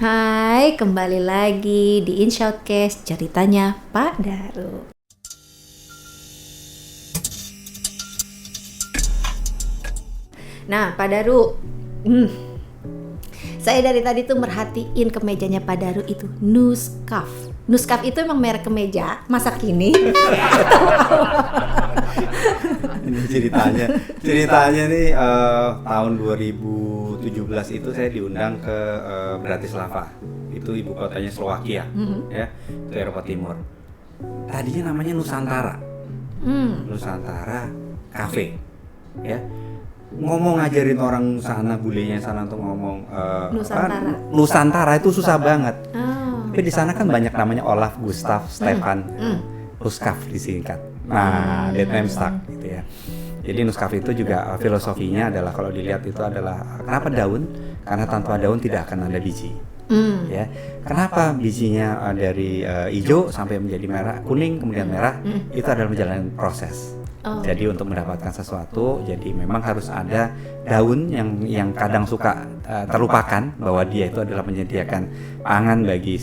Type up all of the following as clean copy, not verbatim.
Hai, kembali lagi di InShoutcast ceritanya Pak Daru. Nah, Pak Daru, saya dari tadi tuh merhatiin kemejanya Pak Daru itu Nuskaf. Nuskaf itu emang merek kemeja masa kini? Ini ceritanya nih tahun 2017 itu saya diundang ke Bratislava, itu ibu kotanya Slovakia, ya, itu Eropa Timur. Tadinya namanya Nusantara, Nusantara Cafe, ya. Ngomong ngajarin orang sana, bulenya sana untuk ngomong Nusantara itu susah banget. Tapi di sana kan banyak namanya Olaf, Gustav, Stefan, Nuskaf disingkat. Nah, that name stuck gitu ya. Jadi Nuskaf itu juga filosofinya adalah, kalau dilihat itu adalah kenapa daun? Karena tanpa daun tidak akan ada biji. Ya. Kenapa bijinya dari hijau sampai menjadi merah, kuning kemudian merah? Itu adalah menjalani proses. Jadi untuk mendapatkan sesuatu, jadi memang harus ada daun yang kadang suka terlupakan bahwa dia itu adalah menyediakan pangan bagi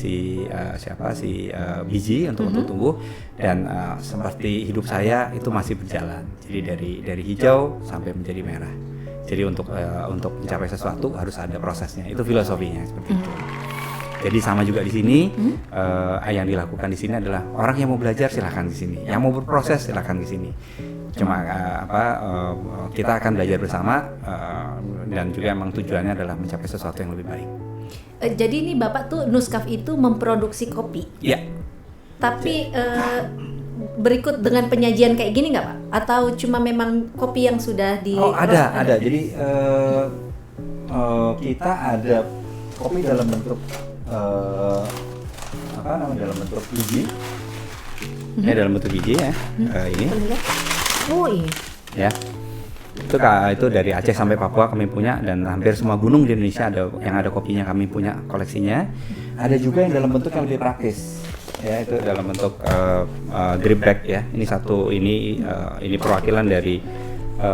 biji untuk tumbuh, dan seperti hidup saya itu masih berjalan. Jadi dari hijau sampai menjadi merah. Jadi untuk mencapai sesuatu harus ada prosesnya. Itu filosofinya seperti itu. Jadi sama juga di sini, yang dilakukan di sini adalah orang yang mau belajar silahkan di sini, yang mau berproses silahkan di sini. Cuma kita akan belajar bersama, dan juga emang tujuannya adalah mencapai sesuatu yang lebih baik. Jadi ini Bapak tuh Nuskaf itu memproduksi kopi. Iya. Tapi berikut dengan penyajian kayak gini nggak Pak? Atau cuma memang kopi yang sudah di? Oh ada. Jadi kita ada kopi dalam bentuk dalam bentuk biji. Ya, dalam bentuk biji ya. Ini. Oh iya. Ya. Itu dari Aceh sampai Papua kami punya, dan hampir semua gunung di Indonesia ada yang ada kopinya, kami punya koleksinya. Ada juga yang dalam bentuk yang lebih praktis. Ya, itu dalam bentuk drip bag ya. Ini perwakilan dari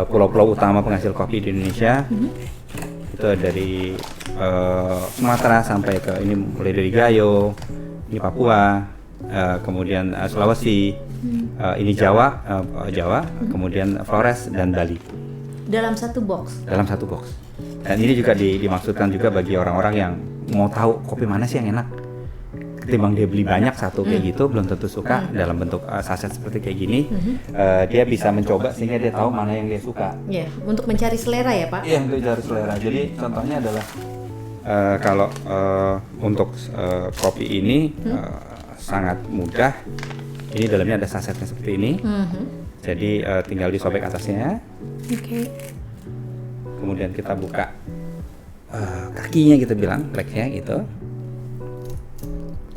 pulau-pulau utama penghasil kopi di Indonesia. Itu dari Sumatera sampai ke ini, mulai dari Gayo, ini Papua, kemudian Sulawesi, ini Jawa, kemudian Flores dan Bali. Dalam satu box. Dan ini juga dimaksudkan juga bagi orang-orang yang mau tahu kopi mana sih yang enak. Ketimbang dia beli banyak satu kayak gitu, belum tentu suka dalam bentuk saset seperti kayak gini. Dia bisa mencoba sehingga dia tahu mana yang dia suka. Ya, untuk mencari selera ya Pak? Iya, untuk mencari selera. Jadi contohnya adalah kalau untuk kopi ini sangat mudah. Ini dalamnya ada sasetnya seperti ini. Jadi tinggal disobek atasnya. Oke. Kemudian kita buka kakinya, kita bilang flagnya gitu.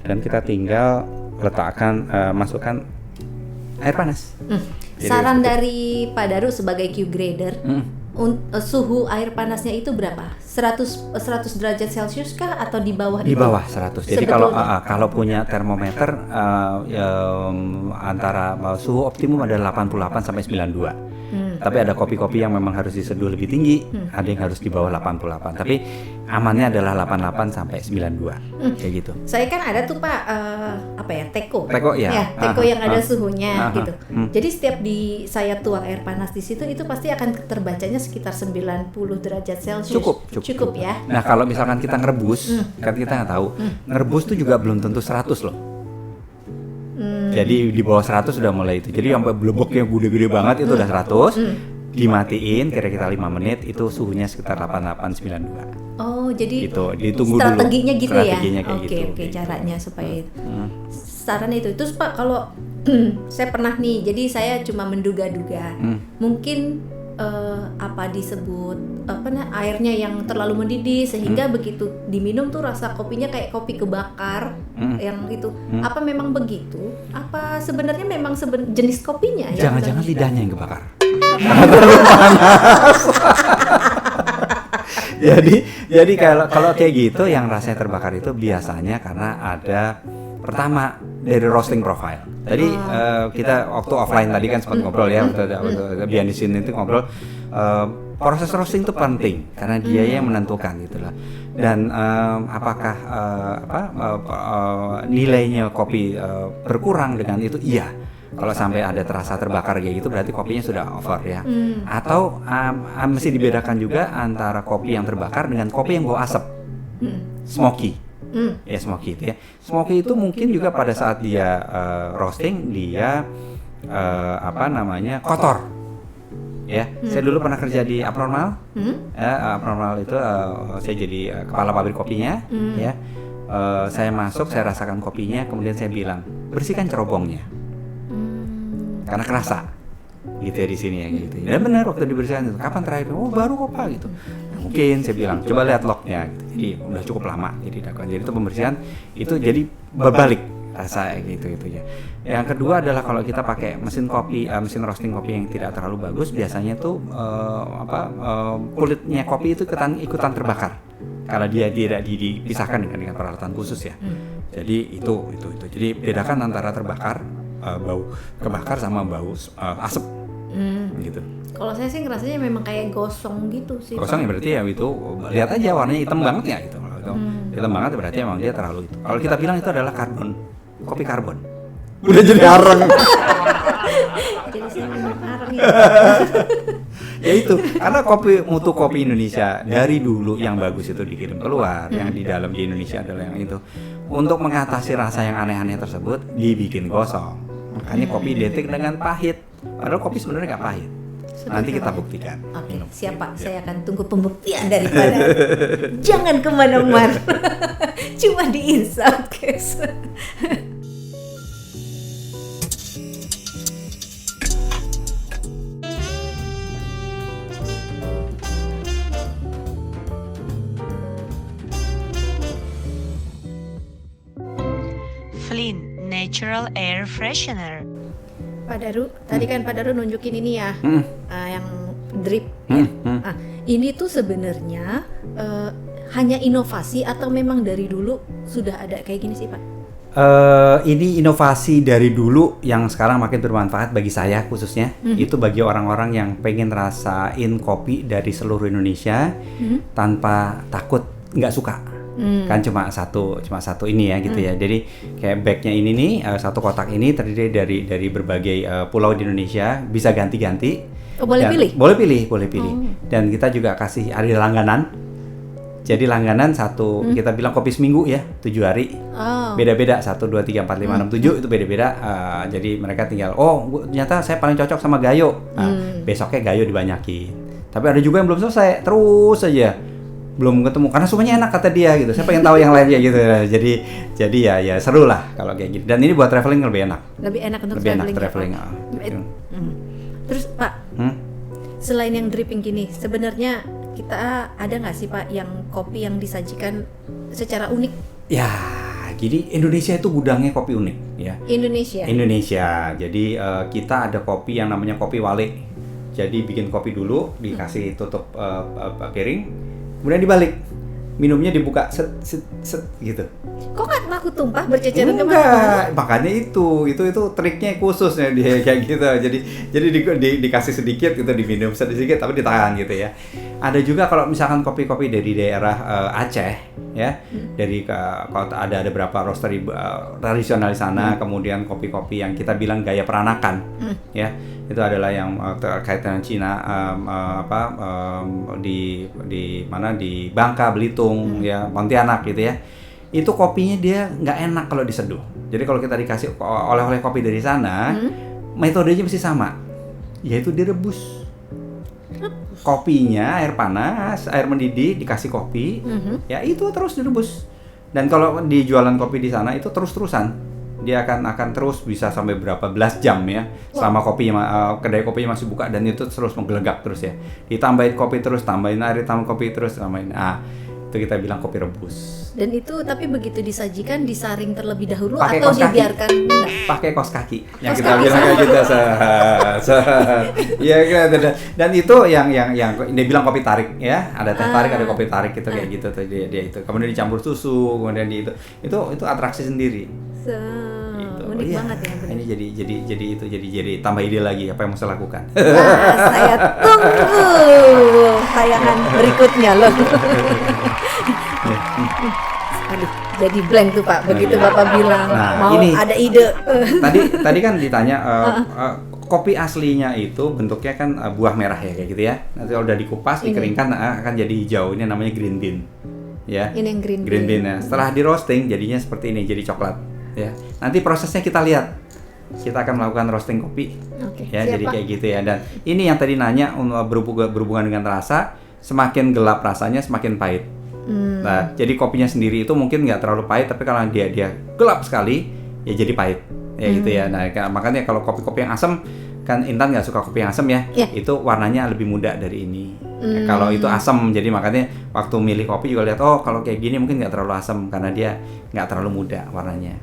Dan kita tinggal letakkan, masukkan air panas. Saran dari Pak Daru sebagai Q-grader, suhu air panasnya itu berapa? 100 derajat Celcius kah atau di bawah? Di bawah 100. Jadi kalau punya termometer antara suhu optimum adalah 88 sampai 92. Tapi ada kopi-kopi yang memang harus diseduh lebih tinggi, ada yang harus di bawah 88. Tapi amannya adalah 88 sampai 92. Kayak gitu. Saya kan ada tuh Pak, teko. Teko ya. Teko yang ada suhunya gitu. Jadi setiap saya tuang air panas di situ, itu pasti akan terbacanya sekitar 90 derajat Celcius. Cukup ya. Nah, kalau misalkan kita ngerebus, kan kita nggak tahu. Ngerebus tuh juga belum tentu 100 loh. Jadi di bawah 100 sudah mulai itu. Jadi sampai bleboknya gede-gede banget itu udah 100. Dimatiin kira-kira 5 menit, itu suhunya sekitar 88-92. Oh, jadi gitu, ditunggu strateginya dulu. Gitu Strateginya ya. kayak gitu. Oke, caranya supaya saran itu. Terus Pak, kalau saya pernah nih, jadi saya cuma menduga-duga. Mungkin airnya yang terlalu mendidih sehingga begitu diminum tuh rasa kopinya kayak kopi kebakar yang itu. Apa memang begitu? Apa sebenarnya memang jenis kopinya? Jangan-jangan lidahnya yang kebakar. Terlalu panas. Jadi kalau kayak gitu yang rasanya terbakar itu biasanya karena ada, pertama dari roasting profile. Tadi kita waktu offline tadi kan sempat ngobrol ya, behind the scene itu ngobrol. proses roasting itu penting karena dia yang menentukan gitu lah. Dan apakah nilainya kopi berkurang dengan itu? Iya. Kalau sampai ada terasa terbakar kayak gitu berarti kopinya sudah over ya. Atau mesti dibedakan juga antara kopi yang terbakar dengan kopi yang bau asap, smoky. Ya smoky itu ya. Smoky itu mungkin juga pada saat dia roasting dia kotor. Ya, saya dulu pernah kerja di Abnormal. Abnormal itu saya jadi kepala pabrik kopinya. Ya, saya masuk, saya rasakan kopinya, kemudian saya bilang bersihkan cerobongnya. Karena kerasa gitu ya di sini ya gitu. Dan benar waktu dibersihkan itu, kapan terakhir? Oh baru kok Pak gitu. Nah, mungkin saya bilang coba lihat lognya gitu. Jadi udah cukup lama jadi itu pembersihan itu jadi berbalik rasa gitu ya. Yang kedua adalah kalau kita pakai mesin roasting kopi yang tidak terlalu bagus, biasanya tuh kulitnya kopi itu ikutan terbakar karena dia tidak dipisahkan dengan peralatan khusus ya. Jadi itu. Jadi bedakan antara bau kebakar sama bau asap gitu. Kalau saya sih ngerasanya memang kayak gosong gitu sih. Gosong ya berarti ya itu lihat aja warnanya hitam banget ya gitu. Hitam banget berarti emang dia terlalu itu. Kalau kita bilang itu adalah kopi karbon. Udah jadi arang. Jadi saya minum arang ya. Ya itu karena mutu kopi Indonesia dari dulu yang bagus itu dikirim keluar, yang di dalam di Indonesia adalah yang itu. Untuk mengatasi rasa yang aneh-aneh tersebut dibikin gosong. Makanya kopi identik dengan pahit. Padahal kopi sebenarnya nggak pahit. Nanti kita buktikan. Oke, siap Pak. Saya akan tunggu pembuktian daripada. Jangan kemana-mana. Cuma di Insidecast. Flynn Natural Air Freshener. Pak Daru, tadi kan Pak Daru nunjukin ini ya, yang drip ya. Ini tuh sebenarnya hanya inovasi atau memang dari dulu sudah ada kayak gini sih Pak? Ini inovasi dari dulu yang sekarang makin bermanfaat bagi saya khususnya. Itu bagi orang-orang yang pengen rasain kopi dari seluruh Indonesia tanpa takut nggak suka. Kan cuma satu ini ya gitu ya. Jadi kayak bagnya ini nih satu kotak ini terdiri dari berbagai pulau di Indonesia, bisa ganti-ganti. Boleh pilih? Boleh pilih. Dan kita juga kasih ada langganan. Jadi langganan satu kita bilang kopi seminggu ya 7 hari. Beda-beda 1, 2, 3, 4, 5, 6, 7 itu beda-beda. Jadi mereka tinggal ternyata saya paling cocok sama Gayo. Besoknya Gayo dibanyakin. Tapi ada juga yang belum selesai terus aja. Belum ketemu karena semuanya enak kata dia gitu. Saya pengen tahu yang lainnya gitu. Jadi ya seru lah kalau kayak gitu. Dan ini buat traveling lebih enak. Lebih enak untuk traveling. Gitu. Terus Pak, selain yang dripping gini, sebenarnya kita ada nggak sih Pak yang kopi yang disajikan secara unik? Ya, jadi Indonesia itu gudangnya kopi unik ya. Indonesia. Jadi kita ada kopi yang namanya kopi wale. Jadi bikin kopi dulu, dikasih tutup piring. Kemudian dibalik, minumnya dibuka set gitu. Kok nggak takut tumpah berceceran kemana? Enggak, makanya itu triknya khusus ya dia kayak gitu. Jadi dikasih sedikit gitu, diminum sedikit tapi ditahan gitu ya. Ada juga kalau misalkan kopi-kopi dari daerah Aceh ya, dari kalau ada beberapa roastery tradisional di sana, kemudian kopi-kopi yang kita bilang gaya peranakan ya. Itu adalah yang terkait dengan Cina di mana di Bangka, Belitung ya, Pontianak gitu ya. Itu kopinya dia nggak enak kalau diseduh. Jadi kalau kita dikasih oleh-oleh kopi dari sana, metodenya mesti sama, yaitu direbus. Kopinya air panas, air mendidih dikasih kopi, ya itu terus direbus. Dan kalau di jualan kopi di sana itu terus-terusan. Dia akan terus bisa sampai berapa belas jam ya, selama kedai kopinya masih buka, dan itu terus menggelegak terus ya. Ditambahin kopi terus, tambahin air, tambahin kopi terus, tambahin. Itu kita bilang kopi rebus. Dan itu tapi begitu disajikan disaring terlebih dahulu pake atau dibiarkan pakai kos kaki yang kita bilang kayak gitu ya kan. Dan itu yang dia bilang kopi tarik ya, ada teh tarik, ada kopi tarik gitu kayak gitu tuh dia itu. Kemudian dicampur susu, kemudian itu atraksi sendiri. Gitu. Unik banget ya. Bener. Ini jadi tambah ide lagi apa yang mau saya lakukan. Nah, saya tunggu tayangan berikutnya loh. Aduh, jadi blank tuh Pak. Begitu Iya. Bapak bilang Nah, mau ini. ada ide. Tadi kan ditanya kopi aslinya itu bentuknya kan buah merah ya kayak gitu ya. Nanti kalau udah dikupas, dikeringkan akan jadi hijau. Ini namanya green bean. Ya. Ini yang green bean ya. Setelah di roasting jadinya seperti ini, jadi coklat. Ya. Nanti prosesnya kita lihat. Kita akan melakukan roasting kopi. Oke, Ya, siap, jadi Pak. kayak gitu ya. Dan ini yang tadi nanya berhubungan dengan rasa, semakin gelap rasanya semakin pahit. Nah, jadi kopinya sendiri itu mungkin nggak terlalu pahit, tapi kalau dia gelap sekali, ya jadi pahit. Ya gitu ya. Nah, makanya kalau kopi-kopi yang asam, kan Intan nggak suka kopi yang asam ya, itu warnanya lebih muda dari ini. Kalau itu asam, jadi makanya waktu milih kopi juga lihat, oh kalau kayak gini mungkin nggak terlalu asam karena dia nggak terlalu muda warnanya.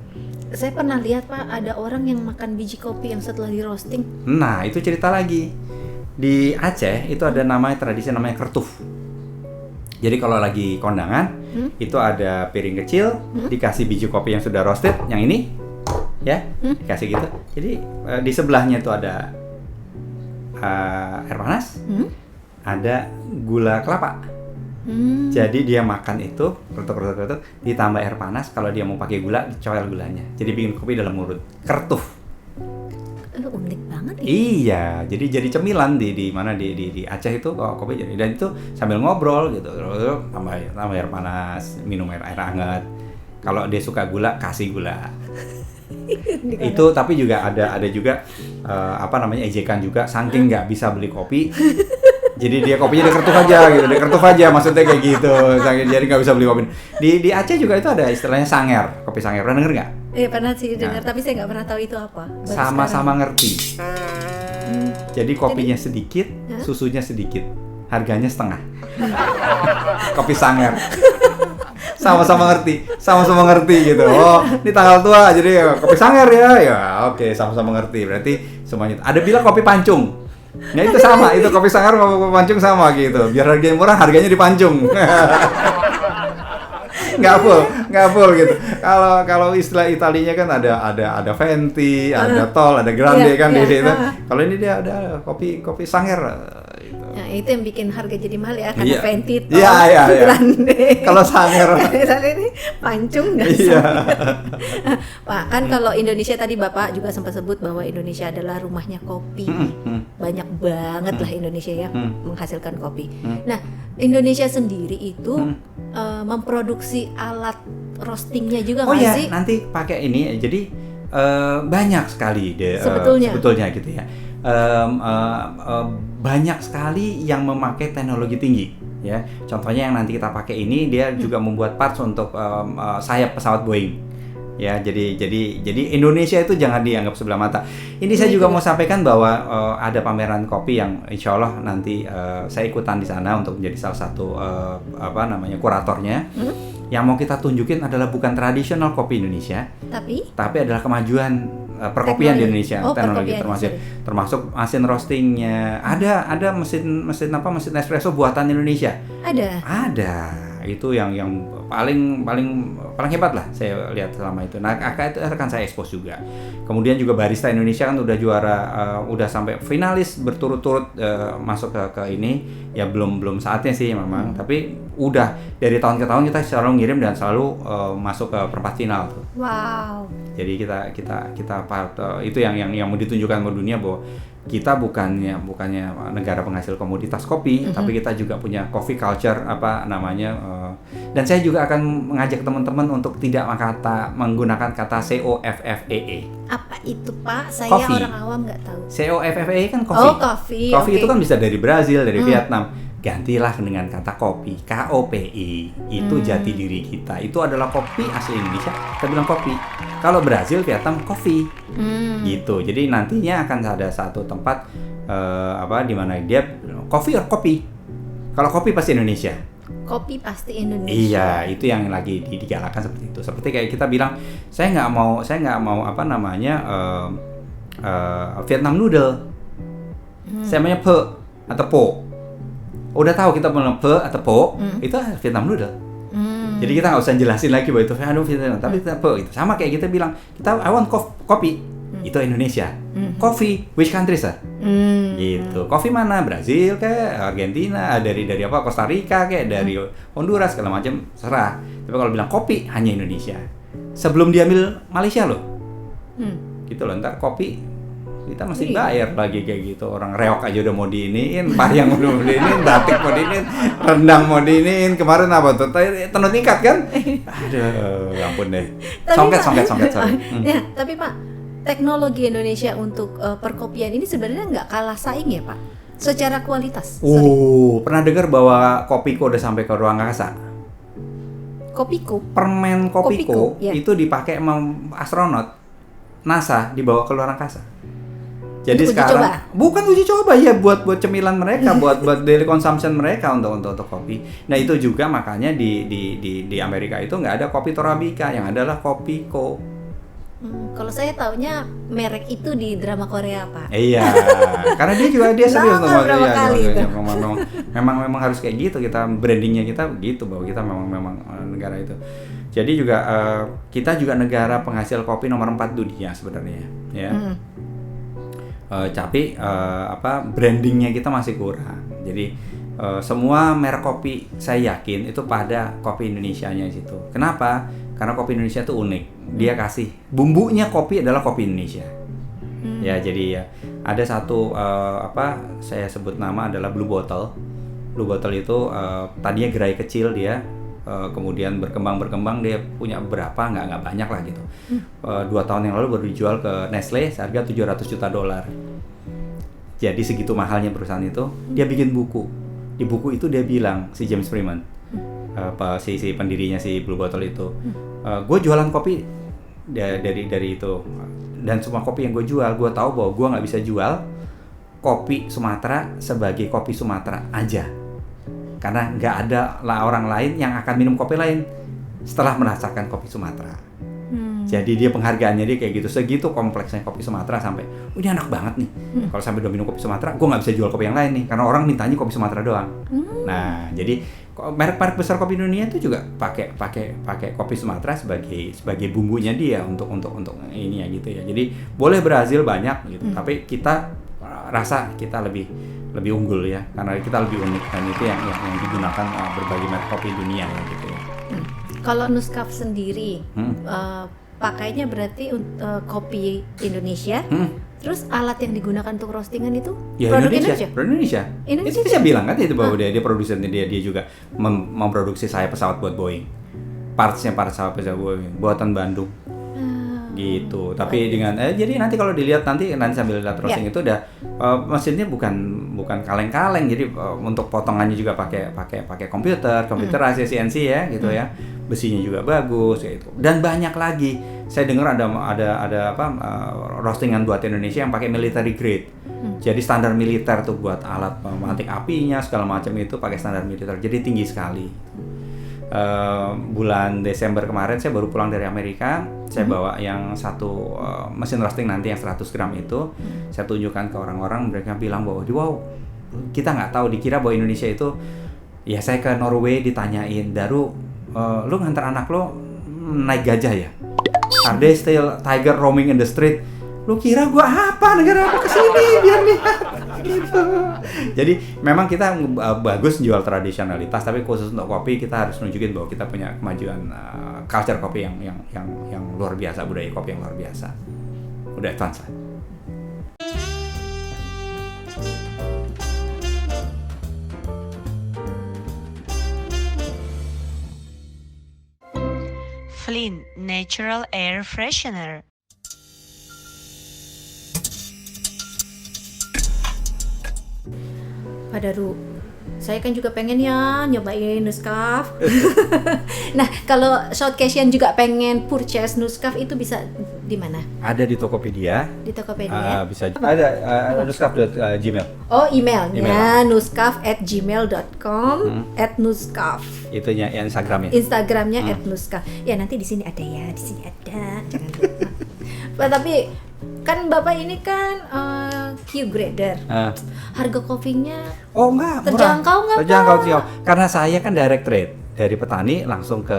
Saya pernah lihat Pak, ada orang yang makan biji kopi yang setelah di roasting. Nah, itu cerita lagi. Di Aceh itu ada tradisi namanya kertuf. Jadi kalau lagi kondangan, itu ada piring kecil, dikasih biji kopi yang sudah roasted, yang ini, ya, dikasih gitu. Jadi di sebelahnya itu ada air panas, ada gula kelapa. Jadi dia makan itu, kerutuk, ditambah air panas. Kalau dia mau pakai gula, dicoel gulanya. Jadi bikin kopi dalam mulut. Kertuf. Unik banget ya. Iya, jadi cemilan di mana di Aceh itu kopi jadi, dan itu sambil ngobrol gitu, tambah air panas, minum air hangat. Kalau dia suka gula, kasih gula. Itu tapi juga ada juga ejekan juga, saking nggak bisa beli kopi. Jadi dia kopinya dia kertuf aja, maksudnya kayak gitu. Jadi nggak bisa beli kopi. Di Aceh juga itu ada istilahnya sanger, kopi sanger. Pernah denger nggak? Pernah sih dengar, tapi saya nggak pernah tahu itu apa. Baru Sama-sama ngerti. Jadi kopinya Jadi, sedikit, susunya sedikit, harganya setengah. Kopi sanger. Sama-sama ngerti gitu. Oh, ini tanggal tua, jadi kopi sanger ya. Ya, oke, sama-sama ngerti. Berarti semuanya. Ada bilang kopi pancung. Ya itu sama, itu kopi sanger sama kopi pancung sama gitu. Biar harganya murah, harganya dipancung. Nggak full gitu. Kalau istilah Italinya kan ada Venti, ada Tol, ada Grande kan di situ. Kalau ini dia ada kopi sanger gitu. Nah, itu yang bikin harga jadi mahal ya, karena Venti, Tol, Iya. Grande. Kalau sanger. Misalnya ini pancung nggak Iya. Pak, kan kalau Indonesia tadi Bapak juga sempat sebut bahwa Indonesia adalah rumahnya kopi. Banyak banget lah Indonesia ya menghasilkan kopi. Nah, Indonesia sendiri itu memproduksi alat roastingnya juga nggak sih? Nanti pakai ini. Jadi banyak sekali sebetulnya gitu ya. Banyak sekali yang memakai teknologi tinggi ya. Contohnya yang nanti kita pakai ini, dia juga membuat parts untuk sayap pesawat Boeing. Ya, jadi Indonesia itu jangan dianggap sebelah mata. Ini saya juga mau sampaikan bahwa ada pameran kopi yang insya Allah nanti saya ikutan di sana untuk menjadi salah satu kuratornya. Yang mau kita tunjukin adalah bukan tradisional kopi Indonesia, tapi adalah kemajuan perkopian di Indonesia. Teknologi termasuk mesin roastingnya. Ada mesin espresso buatan Indonesia. Ada. Itu yang paling hebat lah saya lihat selama itu. Nah, itu akan saya expose juga. Kemudian juga barista Indonesia kan udah juara, udah sampai finalis berturut-turut masuk ke ini. Ya belum saatnya sih memang, tapi udah dari tahun ke tahun kita selalu ngirim dan selalu masuk ke perempat final tuh. Wow. Jadi kita itu yang mau ditunjukkan ke dunia bahwa kita bukannya negara penghasil komoditas kopi, tapi kita juga punya coffee culture dan saya juga akan mengajak teman-teman untuk tidak menggunakan kata COFFEE. Apa itu Pak? Saya Coffee. Orang awam nggak tahu. COFFEE kan coffee. Oh, coffee. Coffee Okay. itu kan bisa dari Brazil, dari Vietnam. Gantilah dengan kata kopi, KOPI. Itu jati diri kita. Itu adalah kopi asli Indonesia. Kita bilang kopi. Kalau Brazil, Vietnam, coffee. Gitu. Jadi nantinya akan ada satu tempat di mana dia coffee or kopi. Kalau kopi pasti Indonesia. Kopi pasti Indonesia. Iya, itu yang lagi digalakan seperti itu. Seperti kayak kita bilang, saya nggak mau Vietnam noodle. Saya maunya pho atau po. Udah tahu kita mau pho atau po, itu Vietnam noodle. Jadi kita nggak usah jelasin lagi bahwa itu Vietnam, tapi apa itu sama kayak kita bilang kita I want kopi, itu Indonesia. Coffee, which country sir? Gitu. Coffee mana? Brazil kayak Argentina, dari apa Costa Rica kayak dari Honduras segala macam serah. Tapi kalau bilang kopi hanya Indonesia. Sebelum diambil Malaysia loh. Gitu loh, ntar kopi kita masih bayar lagi kayak gitu. Orang reok aja udah mau diiniin, payang udah mau diiniin, batik mau diiniin, rendang mau diiniin. Kemarin apa tuh? Tenun ikat kan? Aduh, ampun deh. Songket sorry. Ya, tapi Pak, teknologi Indonesia untuk perkopian ini sebenarnya nggak kalah saing ya Pak? Secara kualitas. Pernah dengar bahwa Kopiko udah sampai ke ruang angkasa? Kopiko? Permen Kopiko ya. itu dipakai sama astronot NASA dibawa ke luar angkasa. Jadi uji sekarang coba? Bukan uji coba ya, buat cemilan mereka, buat daily consumption mereka untuk kopi. Nah itu juga makanya di Amerika itu nggak ada kopi Torabika, yang adalah Kopiko. Kalau saya taunya merek itu di drama Korea Pak. Iya, karena dia serius tuh. Berapa kali itu? Memang harus kayak gitu, kita brandingnya kita begitu bahwa kita memang negara itu. Jadi juga kita juga negara penghasil kopi nomor 4 dunia sebenarnya, ya. Tapi brandingnya kita masih kurang. Jadi semua merek kopi saya yakin itu pada kopi Indonesianya di situ. Kenapa? Karena kopi Indonesia itu unik. Dia kasih bumbunya kopi adalah kopi Indonesia. Ya, jadi ya ada satu saya sebut nama adalah Blue Bottle. Blue Bottle itu tadinya gerai kecil dia. Kemudian berkembang dia punya berapa nggak banyak lah gitu. 2 tahun yang lalu baru dijual ke Nestle seharga $700 juta. Jadi segitu mahalnya perusahaan itu. Dia bikin buku. Di buku itu dia bilang, si James Freeman, si pendirinya si Blue Bottle itu, gue jualan kopi dari itu, dan semua kopi yang gue jual, gue tahu bahwa gue nggak bisa jual kopi Sumatera sebagai kopi Sumatera aja. Karena nggak ada orang lain yang akan minum kopi lain setelah merasakan kopi Sumatera. Jadi dia penghargaannya dia kayak gitu, segitu kompleksnya kopi Sumatera sampai, ini enak banget nih. Kalau sampai udah minum kopi Sumatera, gue nggak bisa jual kopi yang lain nih, karena orang mintanya kopi Sumatera doang. Nah, jadi merek-merek besar kopi dunia itu juga pakai kopi Sumatera sebagai bumbunya dia untuk ini ya gitu ya. Jadi boleh Brazil banyak gitu, tapi kita rasa kita lebih unggul ya, karena kita lebih unik, dan itu yang digunakan berbagai merek kopi dunia ya gitu ya. Kalau Nuskaf sendiri pakainya berarti kopi Indonesia. Terus alat yang digunakan untuk roastingan itu ya, produk Indonesia. Itu bisa bilang kan itu bahwa dia produsennya, dia juga memproduksi pesawat buat Boeing. Partsnya pesawat Boeing buatan Bandung. Gitu. Tapi dengan jadi nanti kalau dilihat nanti sambil lihat roasting itu udah mesinnya bukan kaleng-kaleng. Jadi untuk potongannya juga pakai komputer hasil CNC ya gitu ya. Besinya juga bagus gitu. Dan banyak lagi. Saya dengar ada roastingan buat Indonesia yang pakai military grade. Jadi standar militer tuh buat alat pemantik apinya segala macam itu pakai standar militer. Jadi tinggi sekali. Bulan Desember kemarin saya baru pulang dari Amerika. Saya bawa yang satu mesin roasting nanti yang 100 gram itu. Saya tunjukkan ke orang-orang, mereka bilang bahwa wow, kita nggak tahu, dikira bahwa Indonesia itu, ya saya ke Norway ditanyain, Daru, lu ngantar anak lo naik gajah ya? Are they still tiger roaming in the street? Lu kira gua apa, negara apa kesini biar lihat gitu. Jadi memang kita bagus jual tradisionalitas, tapi khusus untuk kopi kita harus nunjukin bahwa kita punya kemajuan culture kopi yang luar biasa, budaya kopi yang luar biasa, udah advance lah. Flynn Natural Air Freshener. Pak Daru, saya kan juga pengen ya nyobain Nuskaf. Nah, kalau Shoutcation juga pengen purchase Nuskaf itu bisa di mana? Ada di Tokopedia. Di Tokopedia. Bisa. Ada nuskaf.gmail. Oh, emailnya nuskaf@gmail.com @nuskaf. Itunya Instagramnya. Instagramnya @nuskaf. Ya nanti di sini ada ya, di sini ada. Jangan lupa. Pak, tapi kan Bapak ini kan Q grader. Harga kopinya enggak, terjangkau nggak, Pak? Terjangkau sih. Karena saya kan direct trade. dari petani langsung ke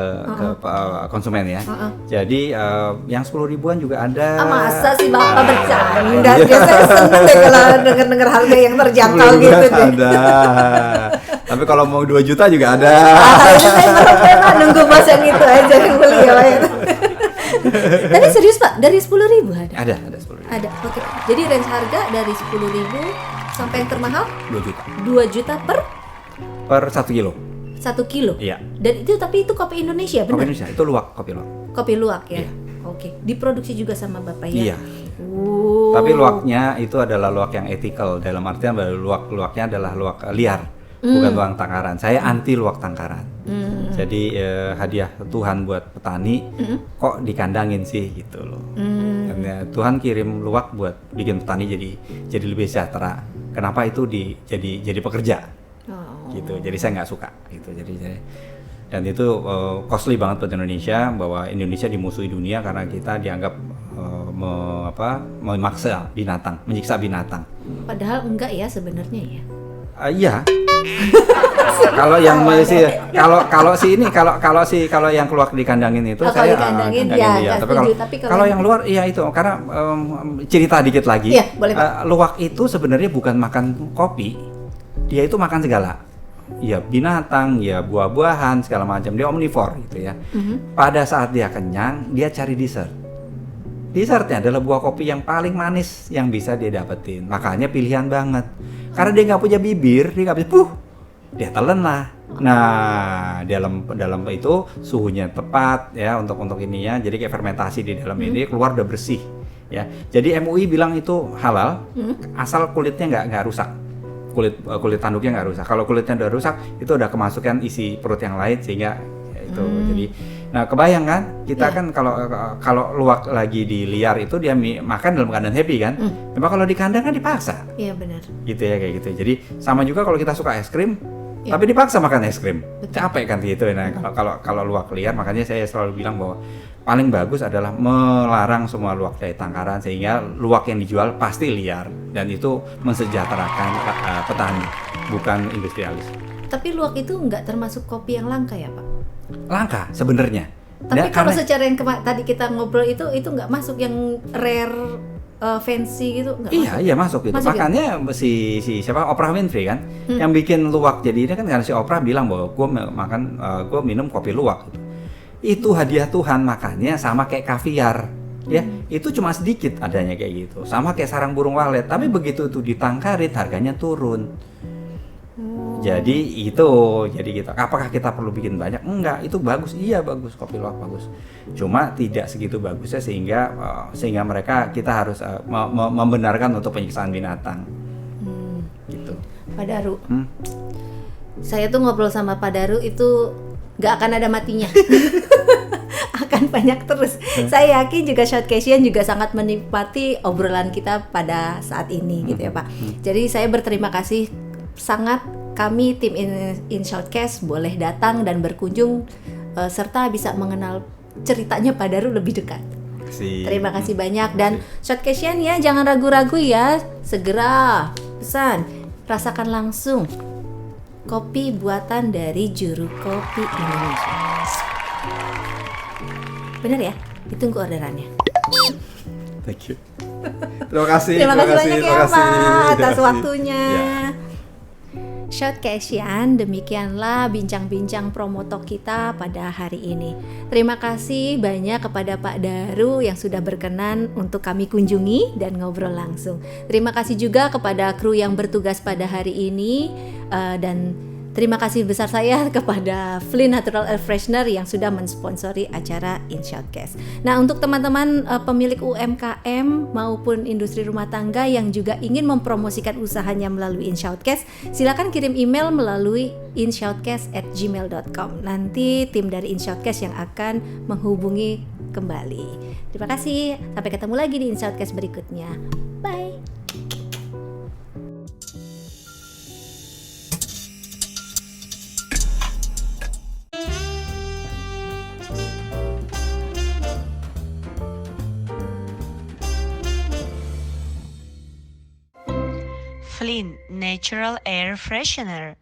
konsumen ya. Jadi yang 10 ribuan juga ada. Masa sih Bapak bercanda? Biasanya seneng deh kalau denger harga yang terjangkau 10 gitu ribuan deh. ada. Tapi kalau mau 2 juta juga ada. Ini saya merem-merem nunggu mas yang itu aja yang beli ya Pak. Tapi serius Pak, dari 10.000 ada? Ada 10 ribu. Ada, oke. Jadi range harga dari 10.000 sampai yang termahal 2 juta 2 juta per per 1 kilo. 1 kilo? Iya. Dan itu tapi itu kopi Indonesia, Kopi benar? Indonesia itu luwak, kopi luwak. Kopi luwak ya? Iya. Oke, diproduksi juga sama Bapak ya? Iya. Oh. Tapi luwaknya itu adalah luwak yang ethical, dalam artian bahwa luwaknya adalah luwak liar, bukan luwak tangkaran. Saya anti luwak tangkaran. Jadi hadiah Tuhan buat petani, kok dikandangin sih gitu loh. Dan, Tuhan kirim luwak buat bikin petani jadi lebih sejahtera. Kenapa itu jadi pekerja? Oh. Gitu. Jadi saya nggak suka gitu. Dan itu costly banget buat Indonesia, bahwa Indonesia dimusuhi dunia karena kita dianggap memaksa binatang, menyiksa binatang. Padahal enggak ya sebenarnya ya. Iya. Kalau yang masih kalau yang keluar dikandangin itu Kalau saya dikandangin, kandangin ya, dia. nggak Tapi setuju. kalau Tapi kalau yang luar iya itu karena cerita dikit lagi. Iya, boleh, Pak. Luwak itu sebenarnya bukan makan kopi. Dia itu makan segala. Ya binatang, ya buah-buahan segala macam. Dia omnivore gitu ya. Pada saat dia kenyang, dia cari dessert. Dessertnya adalah buah kopi yang paling manis yang bisa dia dapetin. Makanya pilihan banget. Karena dia nggak punya bibir, dia nggak bisa, dia telan lah. Nah, dalam itu suhunya tepat ya untuk ininya. Jadi kayak fermentasi di dalam ini keluar udah bersih ya. Jadi MUI bilang itu halal asal kulitnya nggak rusak. Kulit tanduknya nggak rusak. Kalau kulitnya udah rusak, itu udah kemasukan isi perut yang lain sehingga ya itu. Jadi, nah kebayang kan kita kan kalau luwak lagi di liar itu dia makan dalam keadaan happy kan. Tapi kalau di kandang kan dipaksa. Iya benar. Gitu ya kayak gitu. Jadi sama juga kalau kita suka es krim, tapi dipaksa makan es krim, capek kan gitu. Nah kalau luwak liar, makanya saya selalu bilang bahwa paling bagus adalah melarang semua luwak dari tangkaran sehingga luwak yang dijual pasti liar dan itu mensejahterakan petani, bukan industrialis. Tapi luwak itu nggak termasuk kopi yang langka ya Pak? Langka sebenarnya. Tapi kalau secara yang tadi kita ngobrol itu nggak masuk yang rare fancy gitu nggak masuk? Iya masuk gitu. Masuk Makanya si siapa Oprah Winfrey kan yang bikin luwak jadi ini kan karena si Oprah bilang bahwa gue minum kopi luwak. Itu hadiah Tuhan, makanya sama kayak kaviar. Ya, itu cuma sedikit adanya kayak gitu. Sama kayak sarang burung walet, tapi begitu itu ditangkarin harganya turun. Jadi gitu. Apakah kita perlu bikin banyak? Enggak, itu bagus. Iya bagus, kopi luwak bagus. Cuma tidak segitu bagusnya sehingga kita harus membenarkan untuk penyiksaan binatang. Gitu. Pak Daru. Saya tuh ngobrol sama Pak Daru itu nggak akan ada matinya. Akan banyak terus. Saya yakin juga Shoutcasian juga sangat menikmati obrolan kita pada saat ini gitu ya Pak. Jadi saya berterima kasih sangat, kami tim in Shoutcast boleh datang dan berkunjung serta bisa mengenal ceritanya Pak Daru lebih dekat. Terima kasih banyak dan Shoutcasian ya jangan ragu-ragu ya, segera pesan, rasakan langsung kopi buatan dari Juru Kopi Indonesia. Bener ya? Ditunggu orderannya. Thank you. Terima kasih banyak ya Pak atas kasih. waktunya. Ya. Shoutcasian, demikianlah bincang-bincang promotor kita pada hari ini. Terima kasih banyak kepada Pak Daru yang sudah berkenan untuk kami kunjungi dan ngobrol langsung. Terima kasih juga kepada kru yang bertugas pada hari ini dan terima kasih besar saya kepada Flynn Natural Air Freshener yang sudah mensponsori acara In Shoutcast. Nah, untuk teman-teman pemilik UMKM maupun industri rumah tangga yang juga ingin mempromosikan usahanya melalui In Shoutcast, silakan kirim email melalui inshoutcast@gmail.com. Nanti tim dari In Shoutcast yang akan menghubungi kembali. Terima kasih. Sampai ketemu lagi di In Shoutcast berikutnya. Bye. Flynn Natural Air Freshener.